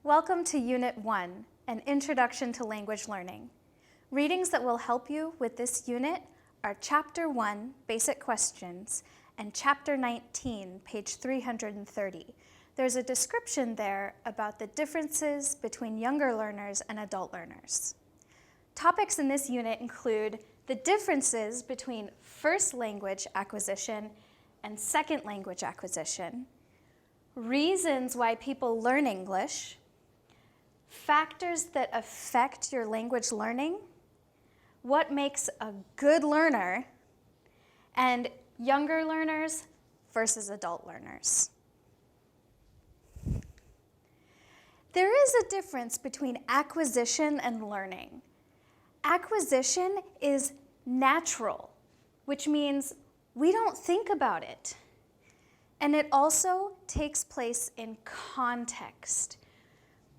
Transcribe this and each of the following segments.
Welcome to Unit 1, an Introduction to Language Learning. Readings that will help you with this unit are Chapter 1, Basic Questions, and Chapter 19, page 330. There's a description there about the differences between younger learners and adult learners. Topics in this unit include the differences between first language acquisition and second language acquisition, reasons why people learn English, factors that affect your language learning, what makes a good learner, and younger learners versus adult learners. There is a difference between acquisition and learning. Acquisition is natural, which means we don't think about it. And it also takes place in context.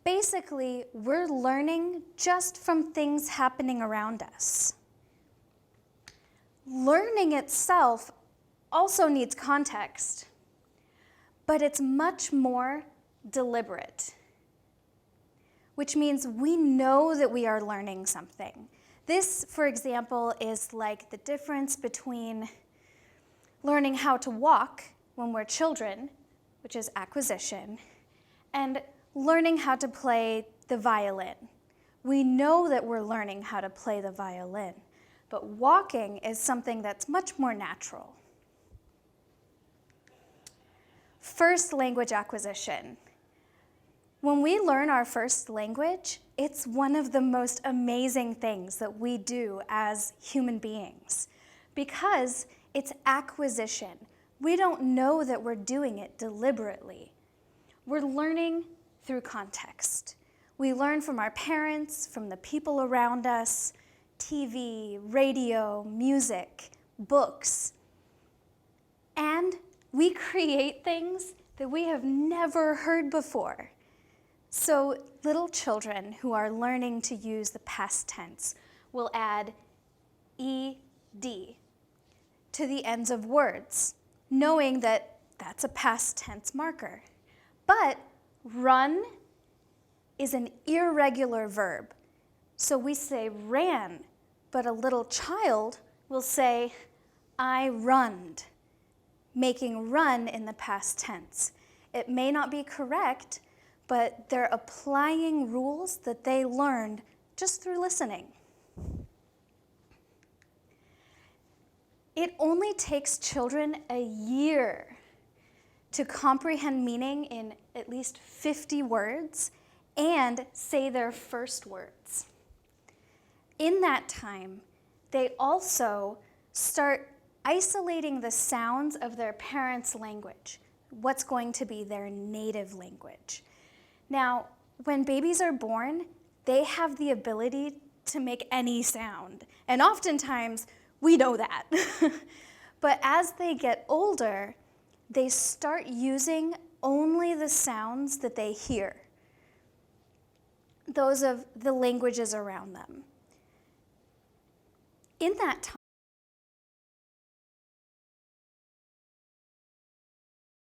Basically, we're learning just from things happening around us. Learning itself also needs context, but it's much more deliberate, which means we know that we are learning something. This, for example, is like the difference between learning how to walk when we're children, which is acquisition, and learning how to play the violin. We know that we're learning how to play the violin, but walking is something that's much more natural. First language acquisition. When we learn our first language, it's one of the most amazing things that we do as human beings because it's acquisition. We don't know that we're doing it deliberately. We're learning through context. We learn from our parents, from the people around us, TV, radio, music, books. And we create things that we have never heard before. So little children who are learning to use the past tense will add ed to the ends of words, knowing that that's a past tense marker. But run is an irregular verb. So we say ran, but a little child will say, I runned, making run in the past tense. It may not be correct, but they're applying rules that they learned just through listening. It only takes children a year to comprehend meaning in at least 50 words and say their first words. In that time, they also start isolating the sounds of their parents' language, what's going to be their native language. Now, when babies are born, they have the ability to make any sound, and oftentimes we know that. But as they get older, they start using only the sounds that they hear, those of the languages around them. In that